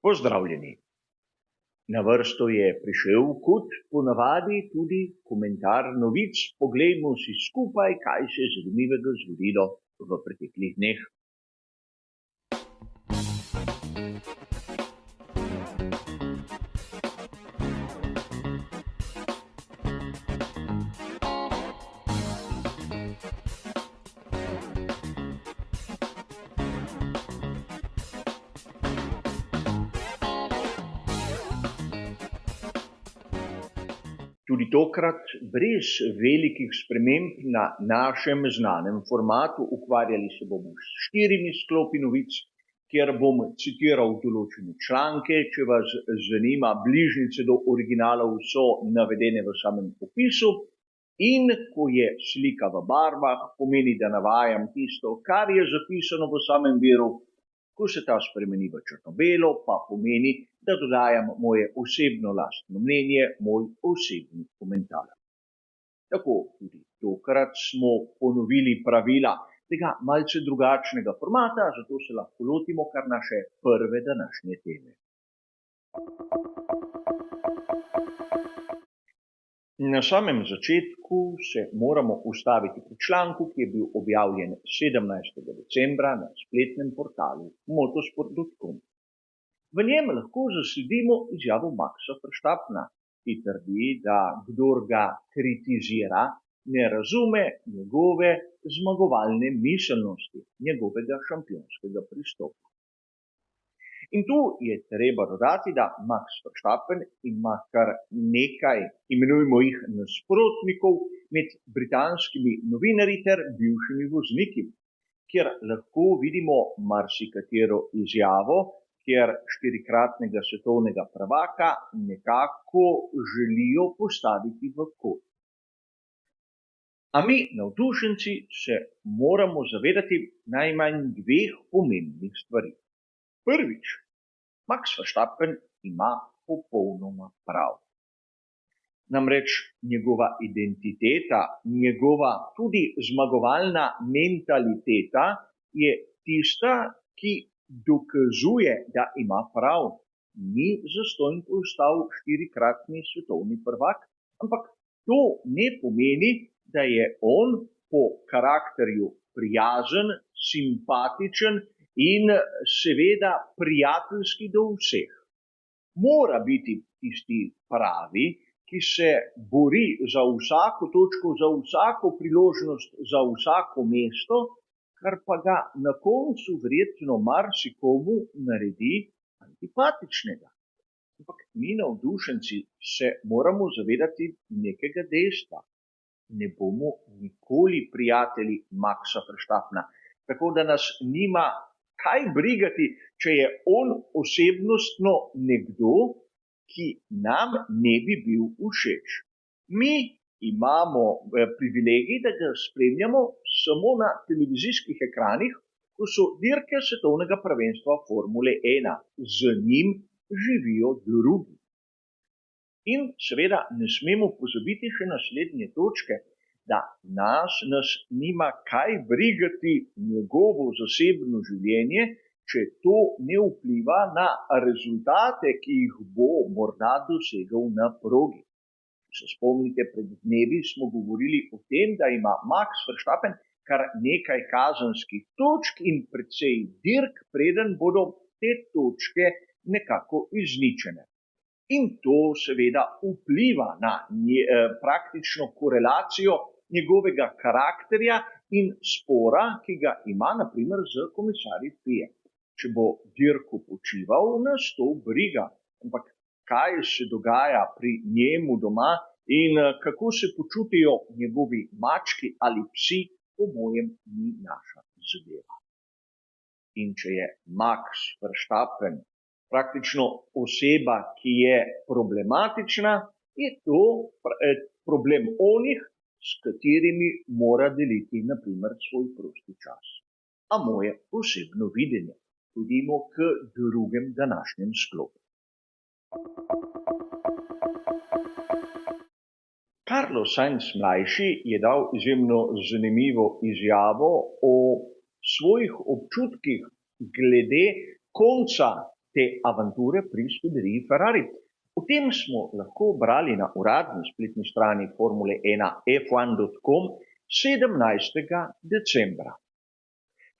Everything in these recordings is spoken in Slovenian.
Pozdravljeni. Na vrsto je prišel kot ponavadi tudi komentar novic. Poglejmo si skupaj, kaj se je zanimivega zgodilo v preteklih dneh. Tudi tokrat brez velikih sprememb na našem znanem formatu. Ukvarjali se bomo s 4 sklopi novic, kjer bom citiral določene članke. Če vas zanima, bližnjice do originalov so navedene v samem opisu. In ko je slika v barvah, pomeni, da navajam tisto, kar je zapisano v samem viru. Ko se ta spremeni v črno-belo, pa pomeni, da dodajam moje osebno lastno mnenje, moj osebni komentar. Tako tudi tokrat smo ponovili pravila tega malce drugačnega formata, zato se lahko lotimo kar naše prve današnje teme. Na samem začetku se moramo ustaviti pri članku, ki je bil objavljen 17. decembra na spletnem portalu motosport.com. V njem lahko zasledimo izjavo Maxa Verstappena, ki trdi, da kdor ga kritizira, ne razume njegove zmagovalne miselnosti, njegovega šampionskega pristopa. In tu je treba dodati, da Max Verstappen ima kar nekaj, imenujemo jih nasprotnikov, med britanskimi novinarji ter bivšimi vozniki, kjer lahko vidimo marsikatero izjavo, kjer 4-kratnega svetovnega prvaka nekako želijo postaviti v kot. A mi, navdušenci, se moramo zavedati najmanj 2 pomembnih stvari. Prvič, Max Verstappen ima popolnoma prav. Namreč njegova identiteta, njegova tudi zmagovalna mentaliteta je tista, ki dokazuje, da ima prav. Ni zastonj postal 4-kratni svetovni prvak, ampak to ne pomeni, da je on po karakterju prijazen, simpatičen in seveda prijateljski do vseh. Mora biti tisti pravi, ki se bori za vsako točko, za vsako priložnost, za vsako mesto, kar pa ga na koncu verjetno marsikomu naredi antipatičnega. Ampak mi, navdušenci, se moramo zavedati nekega dejstva. Ne bomo nikoli prijatelji Maxa Verstappena, tako da nas nima kaj brigati, če je on osebnostno nekdo, ki nam ne bi bil všeč. Mi imamo privilegij, da ga spremljamo samo na televizijskih ekranih, ko so dirke svetovnega prvenstva Formule 1. Z njim živijo drugi. In seveda ne smemo pozabiti še naslednje točke, da nas nima kaj brigati njegovo zasebno življenje, če to ne vpliva na rezultate, ki jih bo morda dosegel na progi. Se spomnite, pred dnevi smo govorili o tem, da ima Max Verstappen kar nekaj kazenskih točk in precej dirk, preden bodo te točke nekako izničene. In to seveda vpliva na praktično korelacijo njegovega karakterja in spora, ki ga ima na primer z komisarji FIA. Če bo dirko počival, nas to briga. Ampak kaj se dogaja pri njemu doma in kako se počutijo njegovi mački ali psi, po mojem ni naša zadeva. In če je Max Verstappen praktično oseba, ki je problematična, je to problem onih, s katerimi mora deliti na primer svoj prosti čas. A moje posebno videnje. Pojdimo k drugem današnjem sklopu. Carlos Sainz mlajši je dal izjemno zanimivo izjavo o svojih občutkih glede konca te avanture pri scuderiji Ferrari. O tem smo lahko brali na uradni spletni strani Formule 1 f1.com 17. decembra.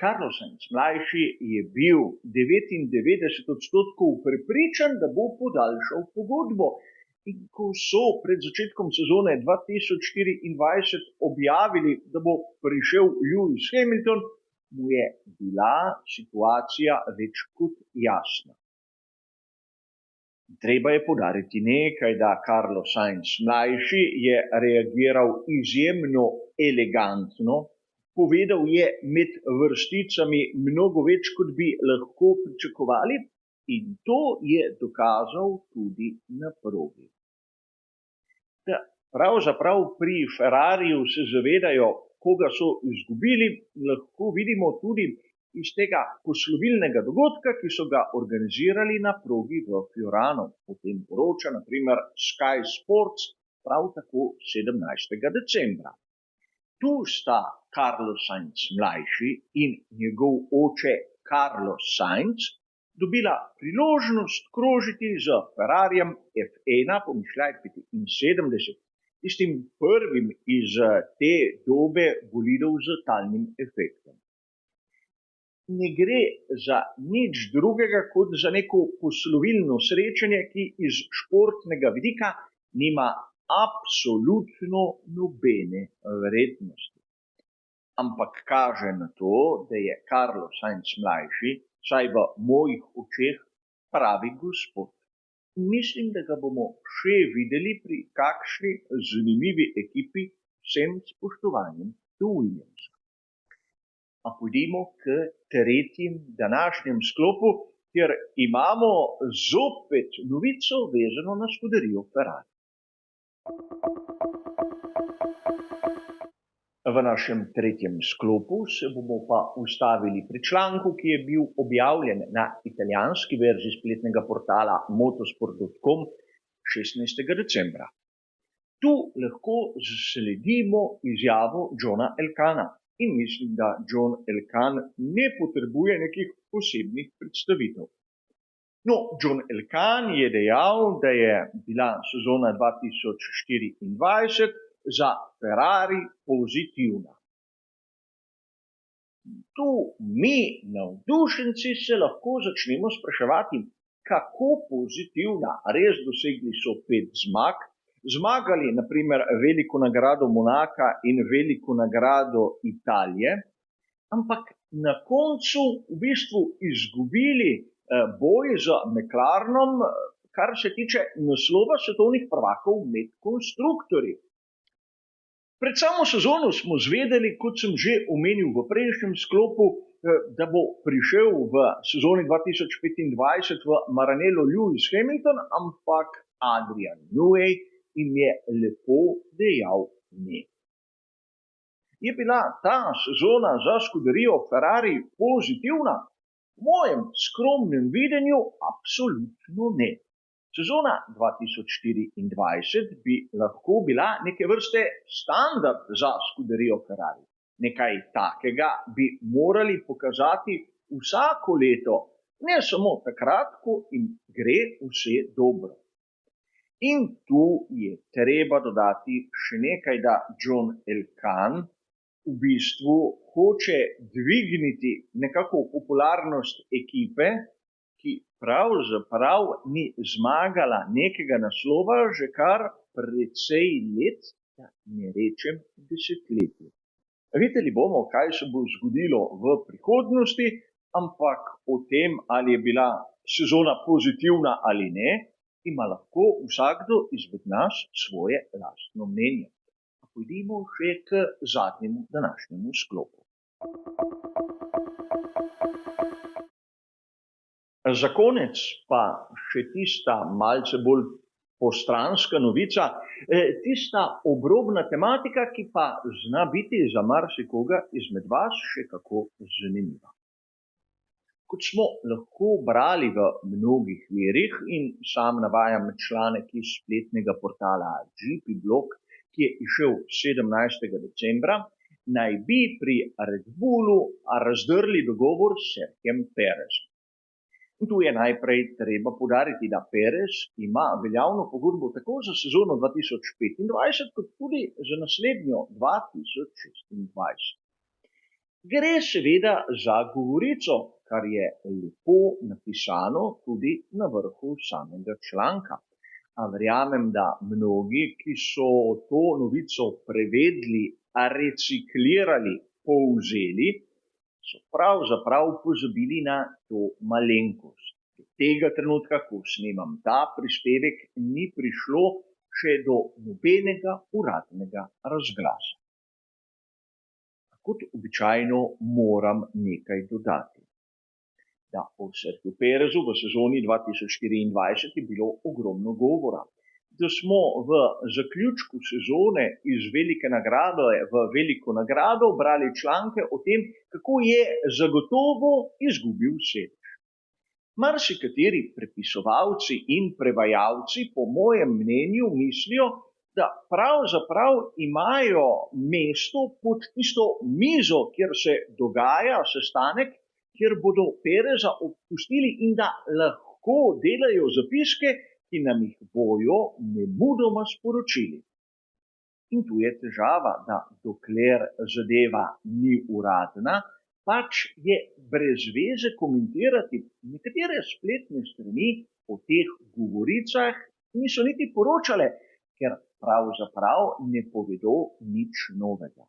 Carlos Sainz mlajši je bil 99% prepričan, da bo podaljšal pogodbo. In ko so pred začetkom sezone 2024 objavili, da bo prišel Lewis Hamilton, mu je bila situacija več kot jasna. Treba je poudariti nekaj, da Carlos Sainz mlajši je reagiral izjemno elegantno, povedal je med vrsticami mnogo več, kot bi lahko pričakovali, in to je dokazal tudi na progi. Pravzaprav pri Ferrariju se zavedajo, koga so izgubili, lahko vidimo tudi iz tega poslovilnega dogodka, ki so ga organizirali na progi v Fiorano. O tem poroča na primer Sky Sports prav tako 17. decembra. Tu sta Carlos Sainz mlajši in njegov oče Carlos Sainz dobila priložnost krožiti z Ferrarijem F1, pomišljaj 75, tistim prvim iz te dobe bolidov z talnim efektom. Ne gre za nič drugega kot za neko poslovilno srečanje, ki iz športnega vidika nima absolutno nobene vrednosti. Ampak kaže na to, da je Carlos Sainz mlajši, saj v mojih očeh pravi gospod. Mislim, da ga bomo še videli pri kakšni zanimivi ekipi, vsem spoštovanjem do Williamsa. A pojdimo k tretjim današnjem sklopu, kjer imamo zopet novico vezano na skuderijo Ferrari. V našem tretjem sklopu se bomo pa ustavili pri članku, ki je bil objavljen na italijanski verziji spletnega portala motosport.com 16. decembra. Tu lahko sledimo izjavo Johna Elkanna in mislim, da John Elkann ne potrebuje nekih posebnih predstavitev. No, John Elkann je dejal, da je bila sezona 2024 za Ferrari pozitivna. Tu mi, navdušenci, se lahko začnemo spraševati, kako pozitivna. Res dosegli so 5 zmag, zmagali naprimer veliko nagrado Monaka in veliko nagrado Italije, ampak na koncu v bistvu izgubili boj z McLarenom, kar se tiče naslova svetovnih prvakov med konstruktorji. Pred samo sezono smo zvedeli, kot sem že omenil v prejšnjem sklopu, da bo prišel v sezoni 2025 v Maranello Lewis Hamilton, ampak Adrian Newey jim je lepo dejal ne. Je bila ta sezona za skuderijo Ferrari pozitivna? V mojem skromnem videnju absolutno ne. Sezona 2024 bi lahko bila neke vrste standard za skuderijo Ferrari. Nekaj takega bi morali pokazati vsako leto, ne samo takrat, ko jim gre vse dobro. In tu je treba dodati še nekaj, da John Elkann v bistvu hoče dvigniti nekako popularnost ekipe, ki pravzaprav ni zmagala nekega naslova že kar precej let, da ne rečem desetletij. Videli bomo, kaj se bo zgodilo v prihodnosti, ampak o tem, ali je bila sezona pozitivna ali ne, ima lahko vsakdo izmed nas svoje lastno mnenje. Pojdimo še k zadnjemu današnjemu sklopu. Za konec pa še tista malce bolj postranska novica, tista obrobna tematika, ki pa zna biti za marsikoga izmed vas še kako zanimiva. Kot smo lahko brali v mnogih virih in sam navajam članek iz spletnega portala GP Blog, ki je izšel 17. decembra, naj bi pri Red Bullu razdrli dogovor s Serhijem Perezom. In tu je najprej treba poudariti, da Perez ima veljavno pogodbo tako za sezono 2025, kot tudi za naslednjo 2026. Gre seveda za govorico, kar je lepo napisano tudi na vrhu samega članka. A verjamem, da mnogi, ki so to novico prevedli, reciklirali, povzeli, so pravzaprav pozabili na to malenkost. Do tega trenutka, ko snemam ta prispevek, ni prišlo še do nobenega uradnega razglasa. Kot običajno moram nekaj dodati. Da o Sergiju Perezu v sezoni 2024 je bilo ogromno govora. Da smo v zaključku sezone iz Velike nagrade v Veliko nagrado brali članke o tem, kako je zagotovo izgubil sedež. Marsikateri prepisovalci in prevajalci po mojem mnenju mislijo, da pravzaprav imajo mesto pod tisto mizo, kjer se dogaja sestanek, kjer bodo Pereza odpustili in da lahko delajo zapiske, ki nam jih bojo nemudoma sporočili. In tu je težava, da dokler zadeva ni uradna, pač je brez veze komentirati. Nekatere spletne strani o teh govoricah niso niti poročale, ker pravzaprav ne povedo nič novega.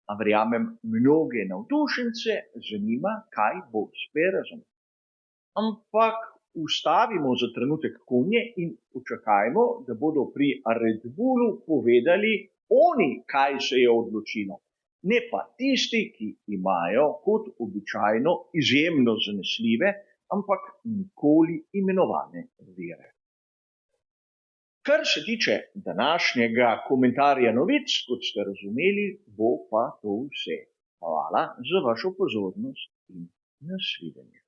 A verjamem, mnoge navdušence zanima, kaj bo s Perezom. Ampak ustavimo za trenutek konje in počakajmo, da bodo pri Red Bullu povedali oni, kaj se je odločilo. Ne pa tisti, ki imajo kot običajno izjemno zanesljive, ampak nikoli imenovane vire. Kar se tiče današnjega komentarja novic, kot ste razumeli, bo pa to vse. Hvala za vašo pozornost in nasvidenje.